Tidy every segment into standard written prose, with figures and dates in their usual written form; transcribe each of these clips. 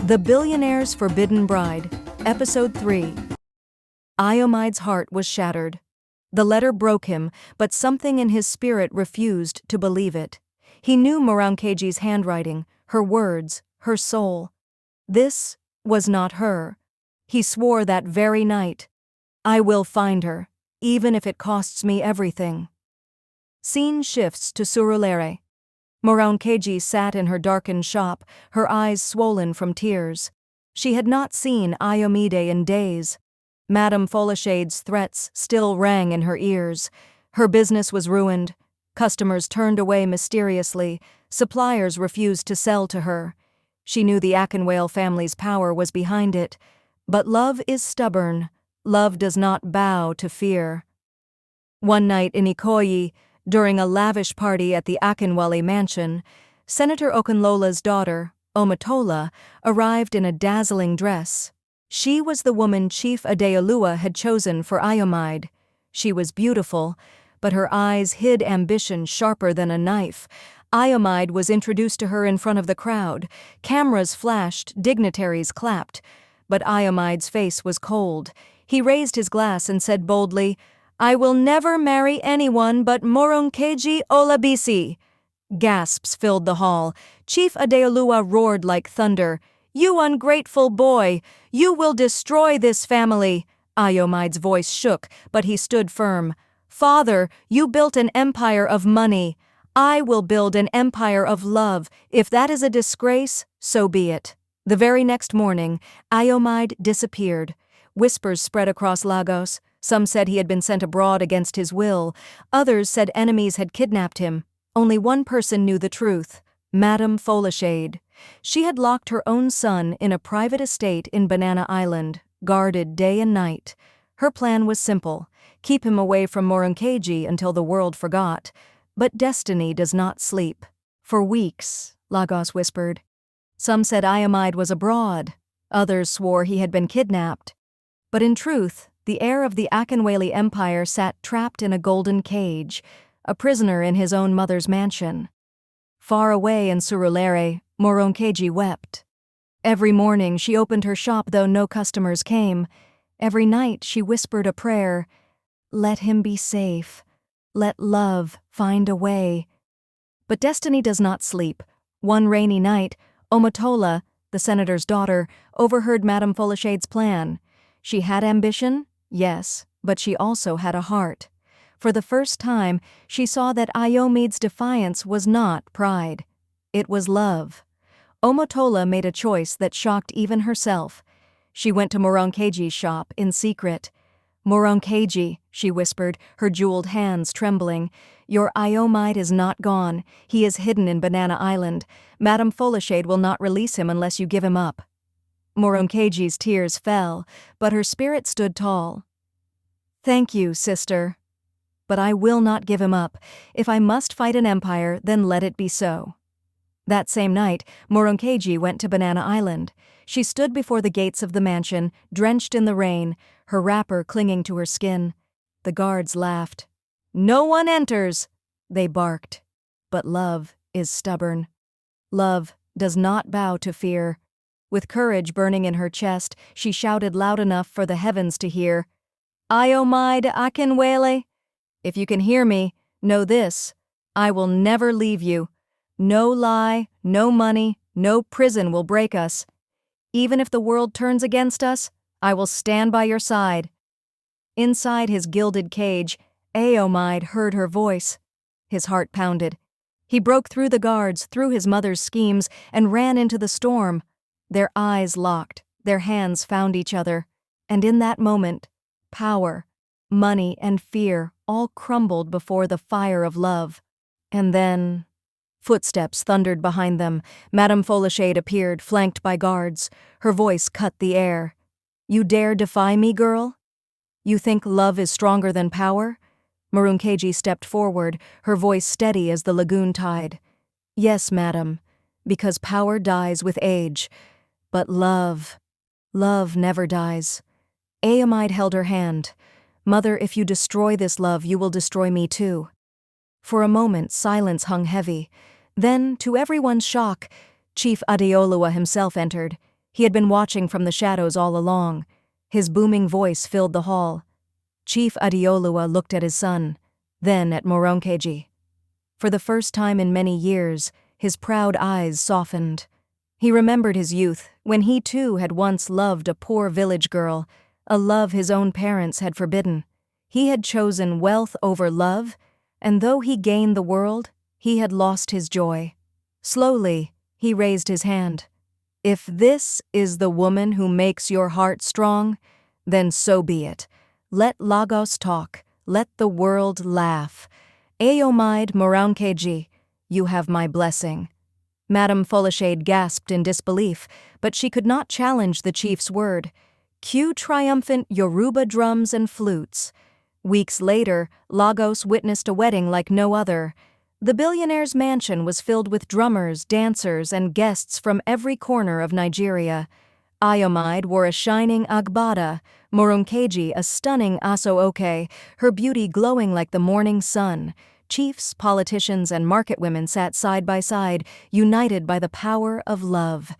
The Billionaire's Forbidden Bride, Episode 3. Ayomide's heart was shattered. The letter broke him, but something in his spirit refused to believe it. He knew Morounkeji's handwriting, her words, her soul. This was not her. He swore that very night, "I will find her, even if it costs me everything." Scene shifts to Surulere. Morounkeji sat in her darkened shop, her eyes swollen from tears. She had not seen Ayomide in days. Madame Folashade's threats still rang in her ears. Her business was ruined. Customers turned away mysteriously. Suppliers refused to sell to her. She knew the Akinwale family's power was behind it. But love is stubborn. Love does not bow to fear. One night in Ikoyi, during a lavish party at the Akinwale mansion, Senator Okunlola's daughter, Omotola, arrived in a dazzling dress. She was the woman Chief Adeoluwa had chosen for Ayomide. She was beautiful, but her eyes hid ambition sharper than a knife. Ayomide was introduced to her in front of the crowd. Cameras flashed, dignitaries clapped. But Ayomide's face was cold. He raised his glass and said boldly, "I will never marry anyone but Morounkeji Olabisi." Gasps filled the hall. Chief Adeoluwa roared like thunder, "You ungrateful boy! You will destroy this family!" Ayomide's voice shook, but he stood firm. "Father, you built an empire of money. I will build an empire of love. If that is a disgrace, so be it." The very next morning, Ayomide disappeared. Whispers spread across Lagos. Some said he had been sent abroad against his will. Others said enemies had kidnapped him. Only one person knew the truth, Madame Folashade. She had locked her own son in a private estate in Banana Island, guarded day and night. Her plan was simple, keep him away from Morounkeji until the world forgot. But destiny does not sleep. For weeks, Lagos whispered. Some said Ayomide was abroad. Others swore he had been kidnapped. But in truth, the heir of the Akinwale Empire sat trapped in a golden cage, a prisoner in his own mother's mansion. Far away in Surulere, Morounkeji wept. Every morning she opened her shop though no customers came. Every night she whispered a prayer, "Let him be safe. Let love find a way." But destiny does not sleep. One rainy night, Omotola, the senator's daughter, overheard Madame Folashade's plan. She had ambition, yes, but she also had a heart. For the first time, she saw that Ayomide's defiance was not pride. It was love. Omotola made a choice that shocked even herself. She went to Morounkeji's shop in secret. "Morounkeji," she whispered, her jeweled hands trembling, "your Ayomide is not gone. He is hidden in Banana Island. Madame Folashade will not release him unless you give him up." Morounkeji's tears fell, but her spirit stood tall. "Thank you, sister. But I will not give him up. If I must fight an empire, then let it be so." That same night, Morounkeji went to Banana Island. She stood before the gates of the mansion, drenched in the rain, her wrapper clinging to her skin. The guards laughed. "No one enters," they barked. But love is stubborn. Love does not bow to fear. With courage burning in her chest, she shouted loud enough for the heavens to hear, "Ayomide Akinwale, if you can hear me, know this, I will never leave you. No lie, no money, no prison will break us. Even if the world turns against us, I will stand by your side." Inside his gilded cage, Ayomide heard her voice. His heart pounded. He broke through the guards, through his mother's schemes, and ran into the storm. Their eyes locked, their hands found each other, and in that moment, power, money, and fear all crumbled before the fire of love. And then footsteps thundered behind them. Madame Folashade appeared, flanked by guards. Her voice cut the air. "You dare defy me, girl? You think love is stronger than power?" Morounkeji stepped forward, her voice steady as the lagoon tide. "Yes, madam, because power dies with age. But love never dies." Ayomide held her hand. "Mother, if you destroy this love, you will destroy me too." For a moment, silence hung heavy. Then, to everyone's shock, Chief Adeoluwa himself entered. He had been watching from the shadows all along. His booming voice filled the hall. Chief Adeoluwa looked at his son, then at Morounkeji. For the first time in many years, his proud eyes softened. He remembered his youth, when he too had once loved a poor village girl, a love his own parents had forbidden. He had chosen wealth over love, and though he gained the world, he had lost his joy. Slowly, he raised his hand. If this is the woman who makes your heart strong, then so be it. Let Lagos talk, let the world laugh. Ayomide Morounkeji, you have my blessing. Madame Folashade gasped in disbelief, but she could not challenge the chief's word. Cue triumphant Yoruba drums and flutes. Weeks later, Lagos witnessed a wedding like no other. The billionaire's mansion was filled with drummers, dancers, and guests from every corner of Nigeria. Ayomide wore a shining agbada, Morounkeji a stunning aso-oke, her beauty glowing like the morning sun. Chiefs, politicians, and market women sat side by side, united by the power of love.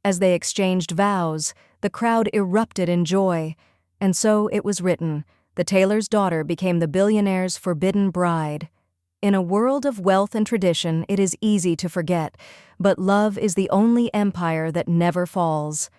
As they exchanged vows, the crowd erupted in joy. And so it was written, the tailor's daughter became the billionaire's forbidden bride. In a world of wealth and tradition, it is easy to forget, but love is the only empire that never falls.